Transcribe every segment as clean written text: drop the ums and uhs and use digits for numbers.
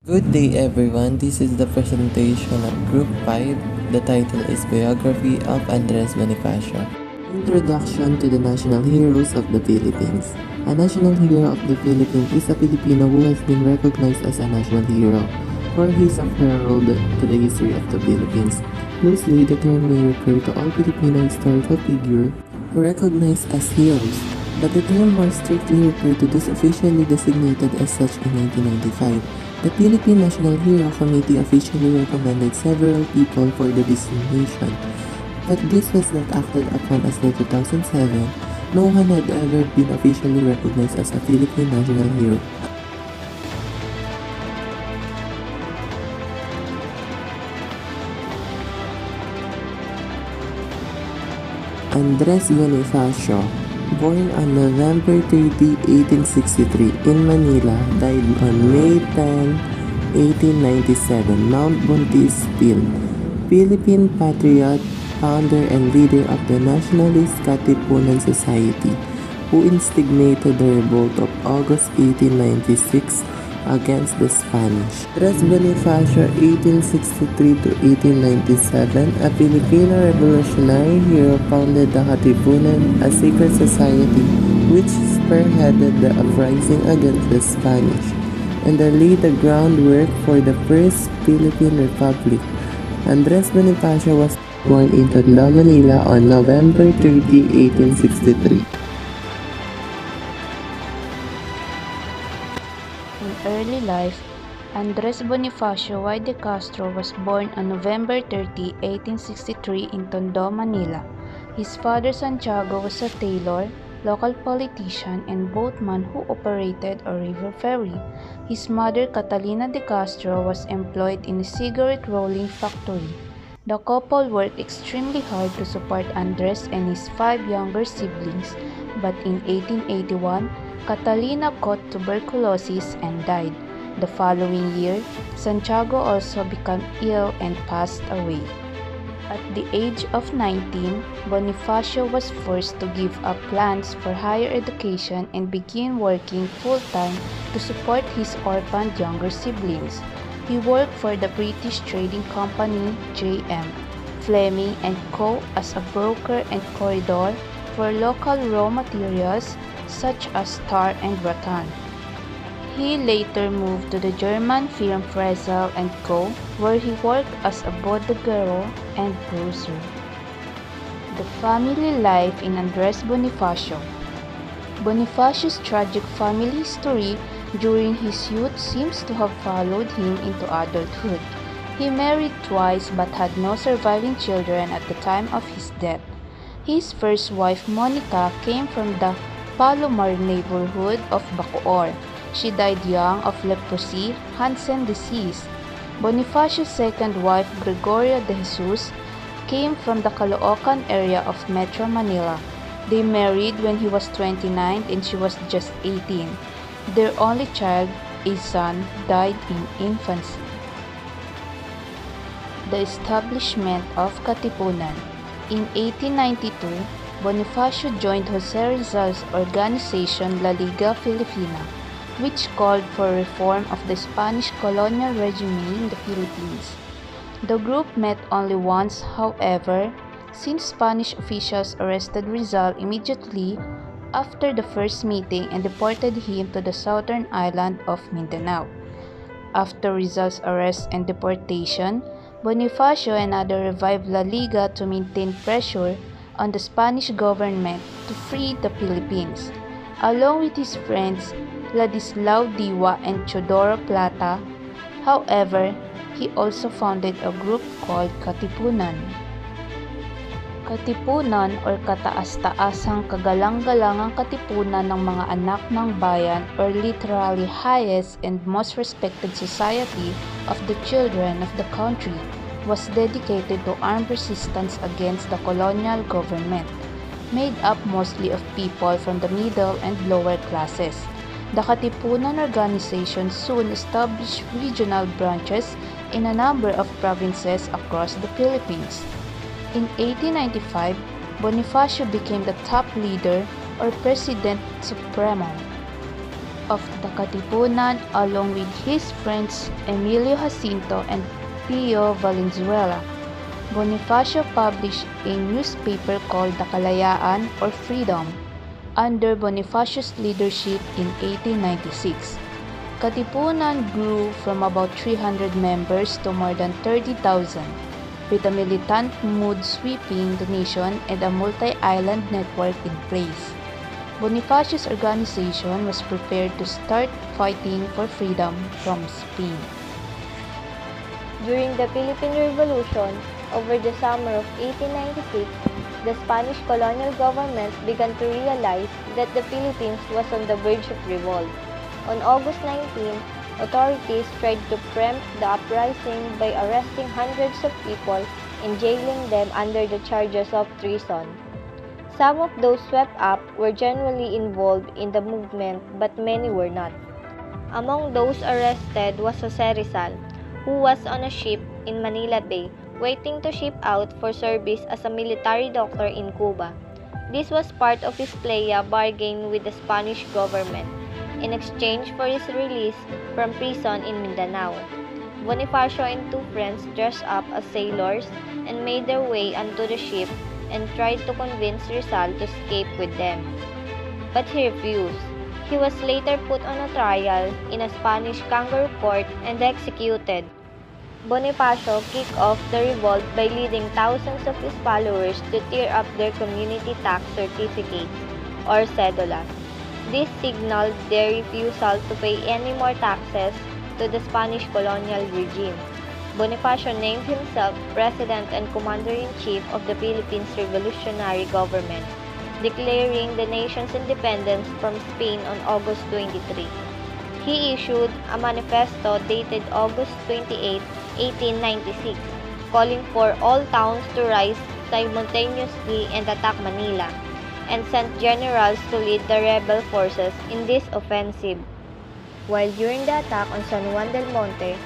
Good day everyone, this is the presentation of Group 5. The title is Biography of Andres Bonifacio. Introduction to the National Heroes of the Philippines. A national hero of the Philippines is a Filipino who has been recognized as a national hero for his herald to the history of the Philippines. Loosely, the term may refer to all Filipino historical figures recognized as heroes, but the term more strictly referred to those officially designated as such in 1995. The Philippine National Hero Committee officially recommended several people for the designation, but this was not acted upon as in 2007. No one had ever been officially recognized as a Philippine national hero. Andres Bonifacio, born on November 30, 1863 in Manila, died on May 10, 1897, Mount Buntis, Philippine patriot, founder and leader of the Nationalist Katipunan Society, who instigated the revolt of August 1896 against the Spanish. Andres Bonifacio, 1863 to 1897, a Filipino revolutionary hero, founded the Katipunan, a secret society which spearheaded the uprising against the Spanish and laid the groundwork for the first Philippine Republic. Andres Bonifacio was born in Tondo, Manila on November 30, 1863. In early life, Andres Bonifacio Y. de Castro was born on November 30, 1863 in Tondo, Manila. His father Santiago was a tailor, local politician, and boatman who operated a river ferry. His mother Catalina de Castro was employed in a cigarette rolling factory. The couple worked extremely hard to support Andres and his 5 younger siblings, but in 1881, Catalina caught tuberculosis and died. The following year, Santiago also became ill and passed away. At the age of 19, Bonifacio was forced to give up plans for higher education and begin working full-time to support his orphaned younger siblings. He worked for the British trading company J.M. Fleming and Co. as a broker and corridor for local raw materials such as tar and rattan. He later moved to the German firm Fresel and Co., where he worked as a bodeguero and grocer. The family life in Andres Bonifacio. Bonifacio's tragic family history during his youth seems to have followed him into adulthood. He married twice but had no surviving children at the time of his death. His first wife, Monica, came from the Palomar neighborhood of Bacoor. She died young of leprosy, Hansen disease. Bonifacio's second wife, Gregoria de Jesus, came from the Caloocan area of Metro Manila. They married when he was 29 and she was just 18. Their only child, a son, died in infancy. The establishment of Katipunan. In 1892, Bonifacio joined Jose Rizal's organization La Liga Filipina, which called for reform of the Spanish colonial regime in the Philippines. The group met only once, however, since Spanish officials arrested Rizal immediately after the first meeting and deported him to the southern island of Mindanao. After Rizal's arrest and deportation, Bonifacio and others revived La Liga to maintain pressure on the Spanish government to free the Philippines. Along with his friends Ladislao Diwa and Teodoro Plata, however, he also founded a group called Katipunan. Katipunan or kataas-taasang kagalang-galangang katipunan ng mga anak ng bayan or literally highest and most respected society of the children of the country was dedicated to armed resistance against the colonial government, made up mostly of people from the middle and lower classes. The Katipunan organization soon established regional branches in a number of provinces across the Philippines. In 1895, Bonifacio became the top leader or President Supremo. of the Katipunan along with his friends Emilio Jacinto and Pio Valenzuela. Bonifacio published a newspaper called the Kalayaan or Freedom under Bonifacio's leadership in 1896. Katipunan grew from about 300 members to more than 30,000, with a militant mood sweeping the nation and a multi-island network in place. Bonifacio's organization was prepared to start fighting for freedom from Spain. During the Philippine Revolution, over the summer of 1896, the Spanish colonial government began to realize that the Philippines was on the verge of revolt. On August 19, authorities tried to preempt the uprising by arresting hundreds of people and jailing them under the charges of treason. Some of those swept up were genuinely involved in the movement, but many were not. Among those arrested was Jose Rizal, who was on a ship in Manila Bay waiting to ship out for service as a military doctor in Cuba. This was part of his playa bargain with the Spanish government in exchange for his release from prison in Mindanao. Bonifacio and two friends dressed up as sailors and made their way onto the ship and tried to convince Rizal to escape with them. But he refused. He was later put on a trial in a Spanish kangaroo court and executed. Bonifacio kicked off the revolt by leading thousands of his followers to tear up their community tax certificates, or cedulas. This signaled their refusal to pay any more taxes to the Spanish colonial regime. Bonifacio named himself President and Commander-in-Chief of the Philippines Revolutionary Government, declaring the nation's independence from Spain on August 23. He issued a manifesto dated August 28, 1896, calling for all towns to rise simultaneously and attack Manila, and sent generals to lead the rebel forces in this offensive. While during the attack on San Juan del Monte,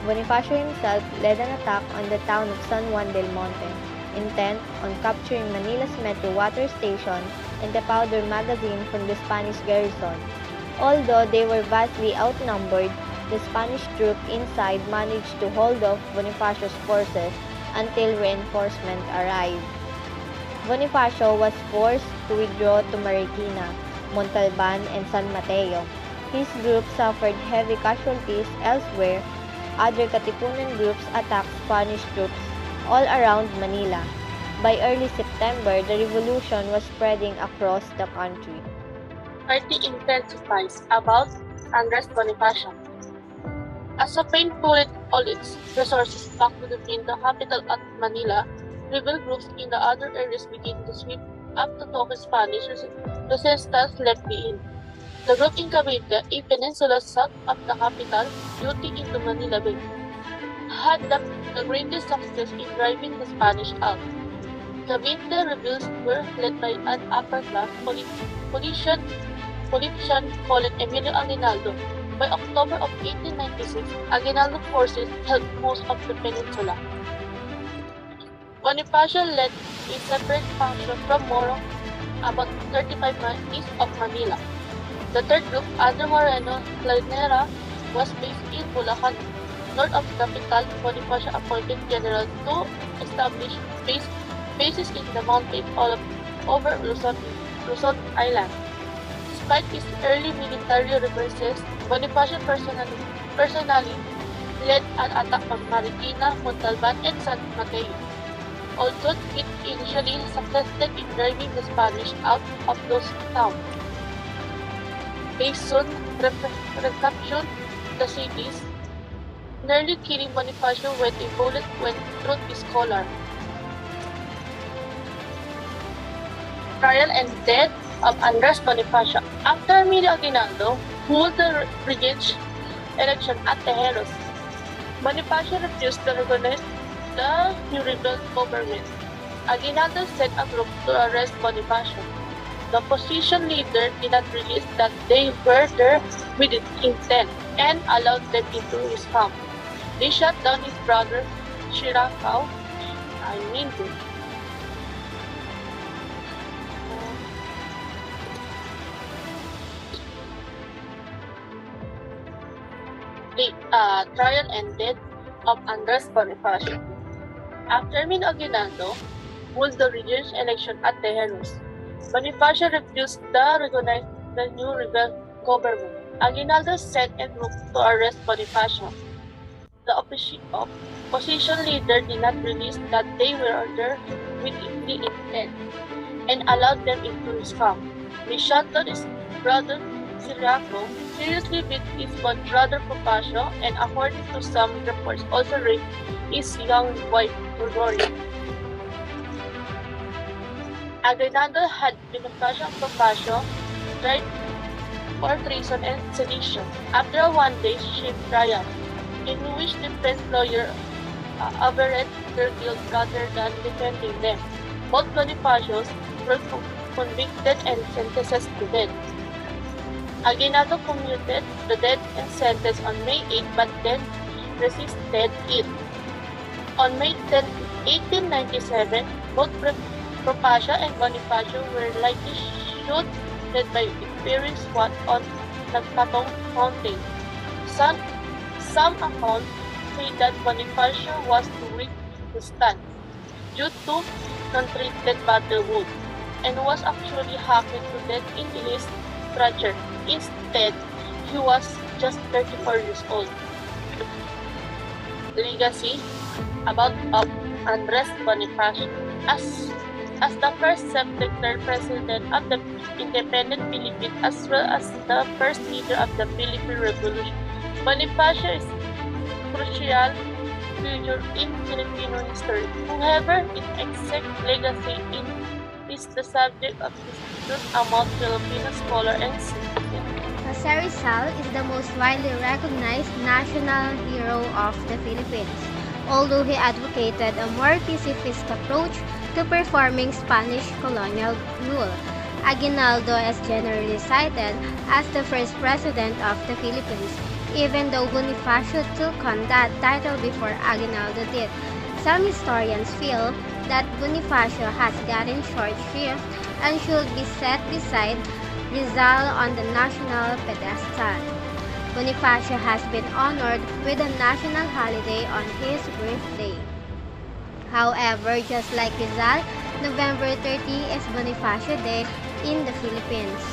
Bonifacio himself led an attack on the town of San Juan del Monte, intent on capturing Manila's Metro Water Station and the powder magazine from the Spanish garrison. Although they were vastly outnumbered, the Spanish troops inside managed to hold off Bonifacio's forces until reinforcements arrived. Bonifacio was forced to withdraw to Marikina, Montalban, and San Mateo. His group suffered heavy casualties elsewhere. Other Katipunan groups attacked Spanish troops all around Manila. By early September, the revolution was spreading across the country. Party intensifies about Andres Bonifacio. As Spain pulled all its resources back to the capital at Manila, rebel groups in the other areas began to sweep up to talk Spanish resistance left behind. The group in Cavite, a peninsula south of the capital, duty into Manila Bay, had the greatest success in driving the Spanish out. Cavite rebels were led by an upper-class politician called Emilio Aguinaldo. By October of 1896, Aguinaldo forces held most of the peninsula. Bonifacio led a separate faction from Moro about 35 miles east of Manila. The third group, under Moreno Planera, was based in Bulacan, north of the capital. Bonifacio appointed generals to establish bases in the mountains all over Luzon Island. Despite his early military reverses, Bonifacio personally led an attack on Marikina, Montalban, and San Mateo. Although it initially succeeded in driving the Spanish out of those towns, they soon recaptured the cities, nearly killing Bonifacio when a bullet went through his collar. Trial and death of Andres Bonifacio. After Emilio Aguinaldo won the regent's election at Tejeros, Bonifacio refused to recognize the new rebel government. Aguinaldo sent a group to arrest Bonifacio. The opposition leader did not release that they were there with intent and allowed them into his camp. They shot down his brother, Shirakaw. trial and death of Andres Bonifacio. After Min Aguinaldo won the region's election at Tejeros, Bonifacio refused to recognize the new rebel government. Aguinaldo sent a group to arrest Bonifacio. The opposition leader did not release that they were there with the intent and allowed them into his camp. They shot his brother Siriaco, seriously beat his brother Bonifacio, and according to some reports also raped his young wife Gloria. Aguinaldo had Bonifacio and Bonifacio tried for treason and sedition. After a one-day ship trial, in which defense lawyer averred their guilt rather than defending them, both Bonifacios were convicted and sentenced to death. Aguinaldo commuted the death sentence on May 8 but then resisted it. On May 10, 1897, both Propacia and Bonifacio were likely shot dead by experienced SWAT on Nagpatong Mountain. Some accounts say that Bonifacio was too weak to stand due to non-treated battle wound and was actually hacked to death in his stretcher. Instead, he was just 34 years old. Legacy about Andres Bonifacio. As the first self-declared president of the independent Philippines as well as the first leader of the Philippine Revolution, Bonifacio is a crucial figure in Filipino history. However, its exact legacy is the subject of dispute among Filipino scholars and citizens. Jose Rizal is the most widely recognized national hero of the Philippines, although he advocated a more pacifist approach to performing Spanish colonial rule. Aguinaldo is generally cited as the first president of the Philippines, even though Bonifacio took on that title before Aguinaldo did. Some historians feel that Bonifacio has gotten short shrift and should be set beside Rizal on the national pedestal. Bonifacio has been honored with a national holiday on his birthday. However, just like Rizal, November 30 is Bonifacio Day in the Philippines.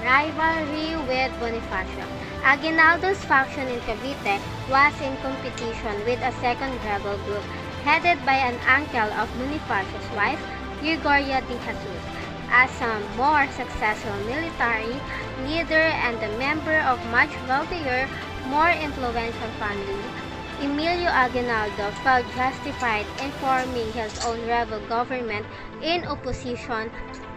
Rivalry with Bonifacio. Aguinaldo's faction in Cavite was in competition with a second rebel group headed by an uncle of Bonifacio's wife, Gregoria de Jesus. As a more successful military leader and a member of much wealthier, more influential family, Emilio Aguinaldo felt justified in forming his own rebel government in opposition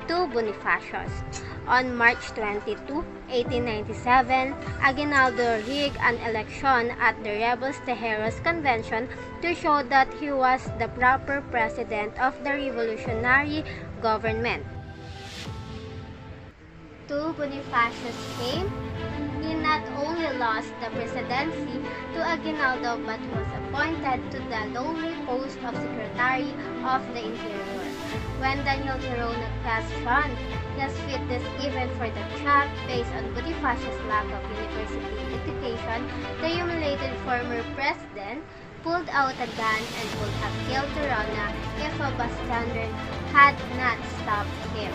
to Bonifacio's. On March 22, 1897, Aguinaldo rigged an election at the rebels' Tejeros Convention to show that he was the proper president of the revolutionary government. To Bonifacio's fame, he not only lost the presidency to Aguinaldo but was appointed to the lowly post of Secretary of the Interior. When Daniel Girona questioned his fitness even for the job based on Bonifacio's lack of university education, the humiliated former president pulled out a gun and would have killed Girona if a bystander had not stopped him.